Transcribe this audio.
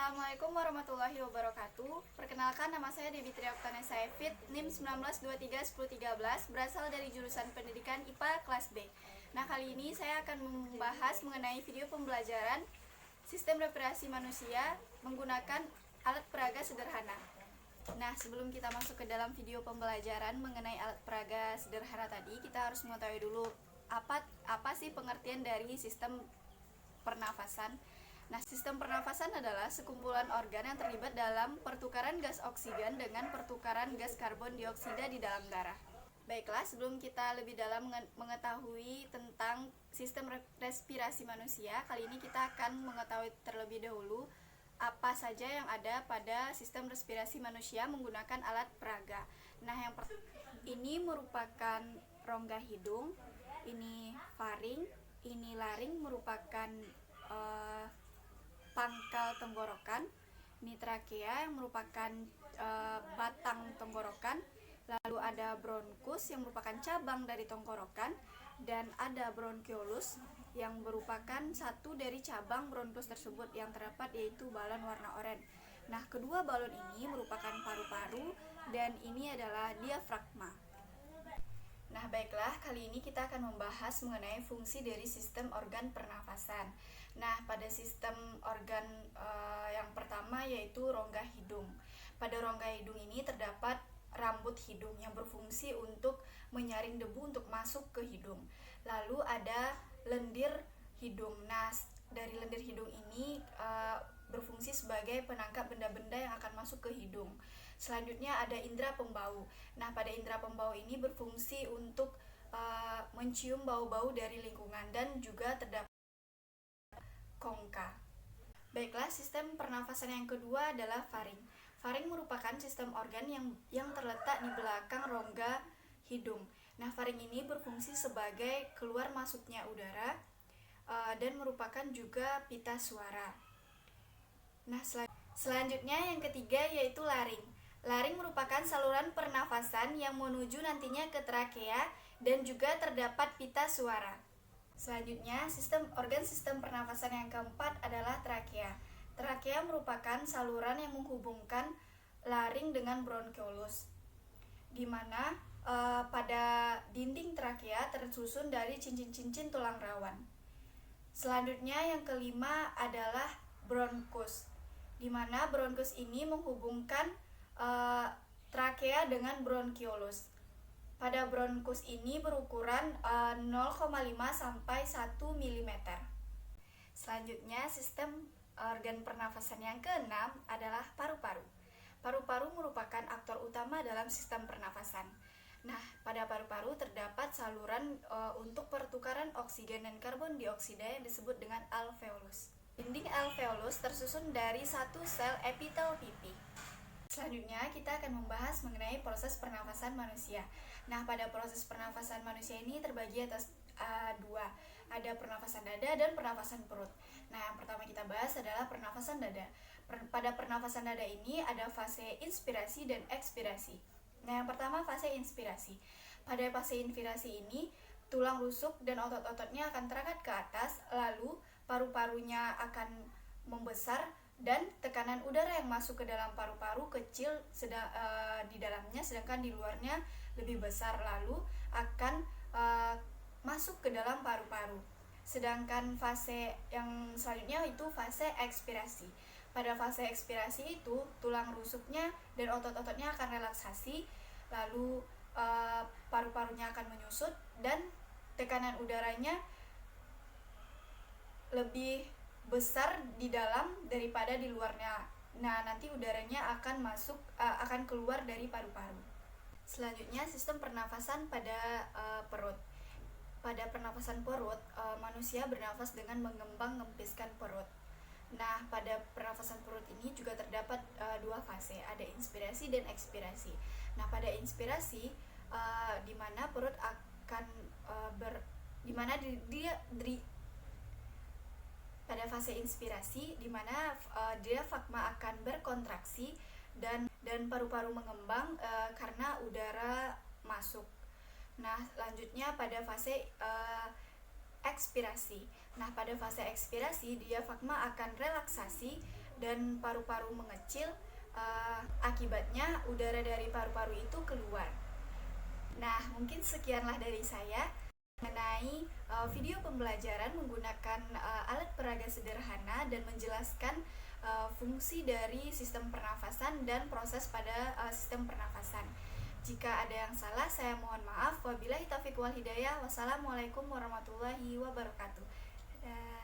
Assalamualaikum warahmatullahi wabarakatuh. Perkenalkan, nama saya Debbie Triaktana Saifit, NIM 19231013, berasal dari jurusan Pendidikan IPA kelas B. Nah, kali ini saya akan membahas mengenai video pembelajaran sistem respirasi manusia menggunakan alat peraga sederhana. Nah, sebelum kita masuk ke dalam video pembelajaran mengenai alat peraga sederhana tadi, kita harus mengetahui dulu apa sih pengertian dari sistem pernafasan. Nah, sistem pernafasan adalah sekumpulan organ yang terlibat dalam pertukaran gas oksigen dengan pertukaran gas karbon dioksida di dalam darah. Baiklah, sebelum kita lebih dalam mengetahui tentang sistem respirasi manusia, kali ini kita akan mengetahui terlebih dahulu apa saja yang ada pada sistem respirasi manusia menggunakan alat peraga. Nah, ini merupakan rongga hidung, ini faring, ini laring merupakan pangkal tenggorokan, ini trakea yang merupakan batang tenggorokan, lalu ada bronkus yang merupakan cabang dari tenggorokan, dan ada bronkiolus yang merupakan satu dari cabang bronkus tersebut yang terdapat, yaitu balon warna oranye. Nah, kedua balon ini merupakan paru-paru dan ini adalah diafragma. Nah, baiklah, kali ini kita akan membahas mengenai fungsi dari sistem organ pernafasan. Nah, pada sistem organ yang pertama yaitu rongga hidung. Pada rongga hidung ini terdapat rambut hidung yang berfungsi untuk menyaring debu untuk masuk ke hidung. Lalu ada lendir hidung. Nah, dari lendir hidung ini berfungsi sebagai penangkap benda-benda yang akan masuk ke hidung. Selanjutnya ada indera pembau. Nah, pada indera pembau ini berfungsi untuk mencium bau-bau dari lingkungan dan juga terdapat kongka. Baiklah, sistem pernafasan yang kedua adalah faring. Faring merupakan sistem organ yang terletak di belakang rongga hidung. Nah, faring ini berfungsi sebagai keluar masuknya udara dan merupakan juga pita suara. Nah, selanjutnya yang ketiga yaitu laring. Laring merupakan saluran pernafasan yang menuju nantinya ke trakea dan juga terdapat pita suara. Selanjutnya, sistem pernafasan yang keempat adalah trakea. Trakea merupakan saluran yang menghubungkan laring dengan bronkiolus, di mana pada dinding trakea tersusun dari cincin-cincin tulang rawan. Selanjutnya yang kelima adalah bronkus, di mana bronkus ini menghubungkan trakea dengan bronkiolus. Pada bronkus ini berukuran 0,5 sampai 1 mm. Selanjutnya, sistem organ pernafasan yang keenam adalah paru-paru. Paru-paru merupakan aktor utama dalam sistem pernafasan. Nah, pada paru-paru terdapat saluran untuk pertukaran oksigen dan karbon dioksida yang disebut dengan alveolus. Dinding alveolus tersusun dari satu sel epitel pipi. Selanjutnya, kita akan membahas mengenai proses pernafasan manusia. Nah, pada proses pernafasan manusia ini terbagi atas dua. Ada pernafasan dada dan pernafasan perut. Nah, yang pertama kita bahas adalah pernafasan dada. Pada pernafasan dada ini ada fase inspirasi dan ekspirasi. Nah, yang pertama fase inspirasi. Pada fase inspirasi ini, tulang rusuk dan otot-ototnya akan terangkat ke atas, lalu paru-parunya akan membesar dan tekanan udara yang masuk ke dalam paru-paru kecil di dalamnya, sedangkan di luarnya lebih besar, lalu akan masuk ke dalam paru-paru. Sedangkan fase yang selanjutnya itu fase ekspirasi. Pada fase ekspirasi itu tulang rusuknya dan otot-ototnya akan relaksasi, lalu paru-parunya akan menyusut dan tekanan udaranya lebih besar di dalam daripada di luarnya. Nah, nanti udaranya akan keluar dari paru-paru. Selanjutnya, sistem pernafasan pada perut. Pada pernafasan perut, manusia bernafas dengan mengembang-ngempiskan perut. Nah, pada pernafasan perut ini juga terdapat dua fase, ada inspirasi dan ekspirasi. Nah, pada inspirasi di mana perut akan pada fase inspirasi di mana diafragma akan berkontraksi dan paru-paru mengembang karena udara masuk. Nah, lanjutnya pada fase ekspirasi. Nah, pada fase ekspirasi diafragma akan relaksasi dan paru-paru mengecil. Akibatnya udara dari paru-paru itu keluar. Nah, mungkin sekianlah dari saya mengenai video pembelajaran menggunakan alat peraga sederhana dan menjelaskan fungsi dari sistem pernafasan dan proses pada sistem pernafasan. Jika ada yang salah, saya mohon maaf. Wabillahi taufiq wal hidayah. Wassalamualaikum warahmatullahi wabarakatuh. Dadah.